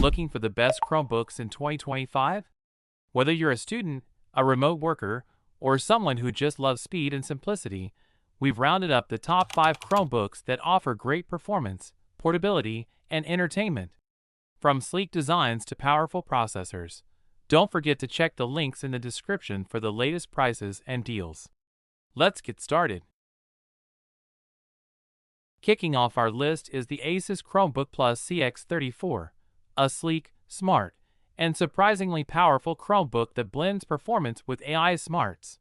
Looking for the best Chromebooks in 2025? Whether you're a student, a remote worker, or someone who just loves speed and simplicity, we've rounded up the top 5 Chromebooks that offer great performance, portability, and entertainment. From sleek designs to powerful processors, don't forget to check the links in the description for the latest prices and deals. Let's get started. Kicking off our list is the ASUS Chromebook Plus CX34, a sleek, smart, and surprisingly powerful Chromebook that blends performance with AI smarts.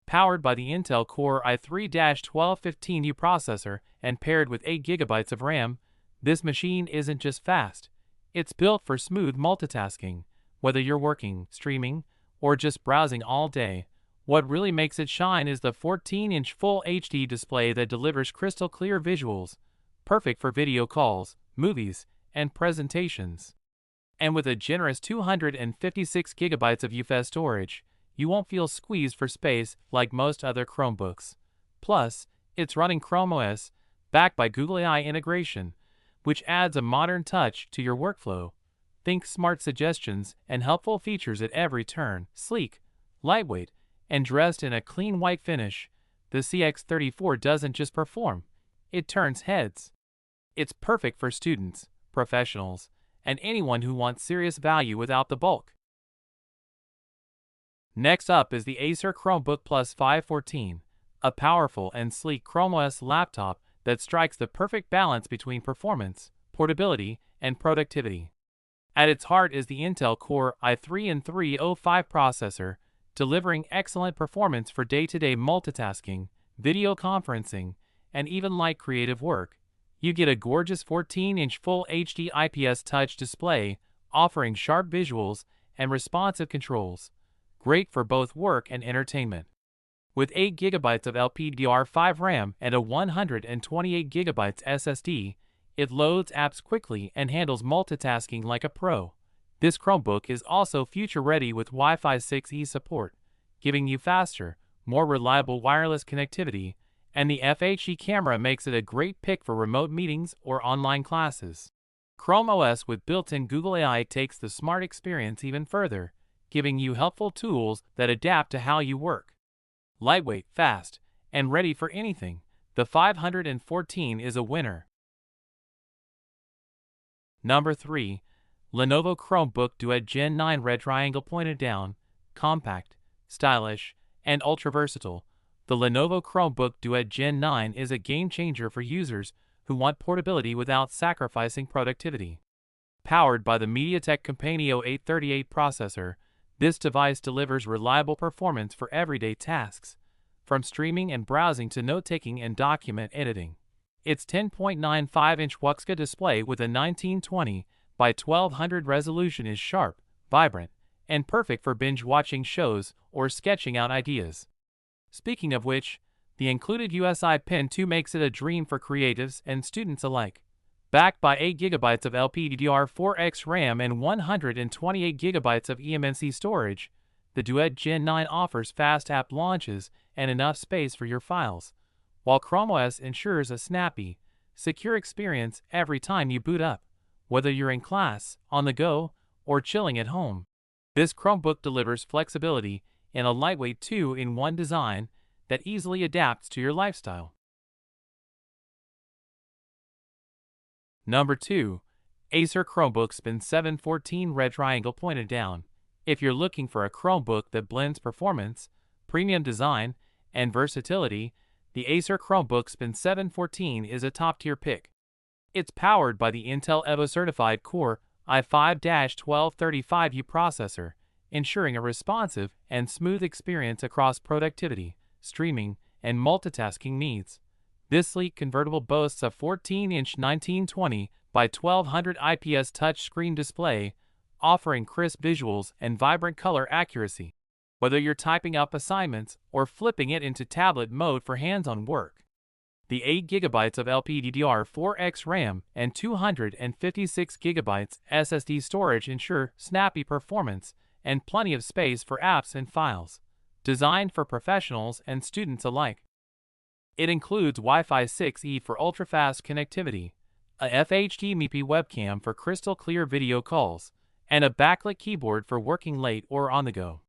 Powered by the Intel Core i3-1215U processor and paired with 8GB of RAM, this machine isn't just fast, it's built for smooth multitasking. Whether you're working, streaming, or just browsing all day, what really makes it shine is the 14-inch Full HD display that delivers crystal clear visuals, perfect for video calls, movies, and presentations. And with a generous 256GB of UFS storage, you won't feel squeezed for space like most other Chromebooks. Plus, it's running Chrome OS, backed by Google AI integration, which adds a modern touch to your workflow. Think smart suggestions and helpful features at every turn. Sleek, lightweight, and dressed in a clean white finish, the CX34 doesn't just perform, it turns heads. It's perfect for students, professionals, and anyone who wants serious value without the bulk. Next up is the Acer Chromebook Plus 514, a powerful and sleek Chrome OS laptop that strikes the perfect balance between performance, portability, and productivity. At its heart is the Intel Core i3-305 processor, delivering excellent performance for day-to-day multitasking, video conferencing, and even light creative work. You get a gorgeous 14-inch Full HD IPS touch display, offering sharp visuals and responsive controls, great for both work and entertainment. With 8GB of LPDDR5 RAM and a 128GB SSD, it loads apps quickly and handles multitasking like a pro. This Chromebook is also future-ready with Wi-Fi 6E support, giving you faster, more reliable wireless connectivity, and the FHD camera makes it a great pick for remote meetings or online classes. Chrome OS with built-in Google AI takes the smart experience even further, giving you helpful tools that adapt to how you work. Lightweight, fast, and ready for anything, the 514 is a winner. Number 3. Lenovo Chromebook Duet Gen 9 Red Triangle Pointed Down, compact, stylish, and ultra-versatile. The Lenovo Chromebook Duet Gen 9 is a game-changer for users who want portability without sacrificing productivity. Powered by the MediaTek Companion 838 processor, this device delivers reliable performance for everyday tasks, from streaming and browsing to note-taking and document editing. Its 10.95-inch Wuxka display with a 1920 by 1200 resolution is sharp, vibrant, and perfect for binge-watching shows or sketching out ideas. Speaking of which, the included USI Pen 2 makes it a dream for creatives and students alike. Backed by 8GB of LPDDR4X RAM and 128GB of eMMC storage, the Duet Gen 9 offers fast app launches and enough space for your files, while Chrome OS ensures a snappy, secure experience every time you boot up, whether you're in class, on the go, or chilling at home. This Chromebook delivers flexibility in a lightweight 2-in-1 design that easily adapts to your lifestyle. Number 2. Acer Chromebook Spin 714 Red Triangle Pointed Down. If you're looking for a Chromebook that blends performance, premium design, and versatility, the Acer Chromebook Spin 714 is a top-tier pick. It's powered by the Intel Evo certified Core i5-1235U processor, ensuring a responsive and smooth experience across productivity, streaming, and multitasking needs. This sleek convertible boasts a 14-inch 1920 by 1200 IPS touchscreen display, offering crisp visuals and vibrant color accuracy. Whether you're typing up assignments or flipping it into tablet mode for hands-on work, the 8GB of LPDDR4X RAM and 256GB SSD storage ensure snappy performance and plenty of space for apps and files. Designed for professionals and students alike, it includes Wi-Fi 6E for ultra-fast connectivity, a FHD-MIPI webcam for crystal clear video calls, and a backlit keyboard for working late or on the go.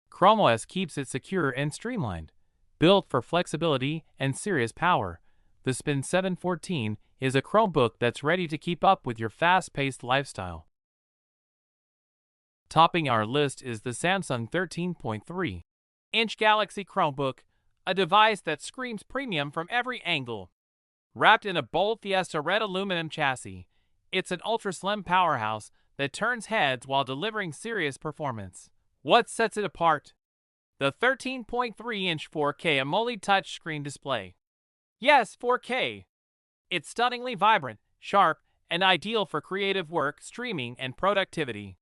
Chrome OS keeps it secure and streamlined. Built for flexibility and serious power, the Spin 714 is a Chromebook that's ready to keep up with your fast-paced lifestyle. Topping our list is the Samsung 13.3-inch Galaxy Chromebook, a device that screams premium from every angle. Wrapped in a bold Fiesta red aluminum chassis, it's an ultra-slim powerhouse that turns heads while delivering serious performance. What sets it apart? The 13.3-inch 4K AMOLED touchscreen display. Yes, 4K. It's stunningly vibrant, sharp, and ideal for creative work, streaming, and productivity.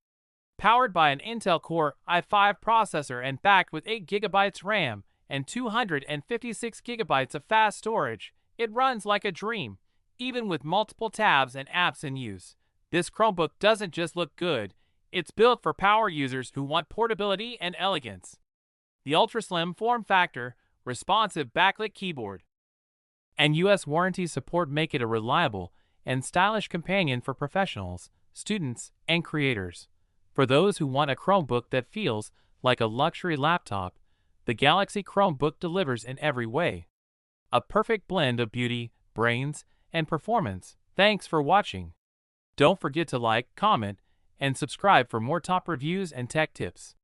Powered by an Intel Core i5 processor and backed with 8GB RAM and 256GB of fast storage, it runs like a dream, even with multiple tabs and apps in use. This Chromebook doesn't just look good, it's built for power users who want portability and elegance. The ultra-slim form factor, responsive backlit keyboard, and US warranty support make it a reliable and stylish companion for professionals, students, and creators. For those who want a Chromebook that feels like a luxury laptop, the Galaxy Chromebook delivers in every way. A perfect blend of beauty, brains, and performance. Thanks for watching. Don't forget to like, comment, and subscribe for more top reviews and tech tips.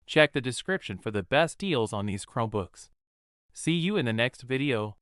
Check the description for the best deals on these Chromebooks. See you in the next video.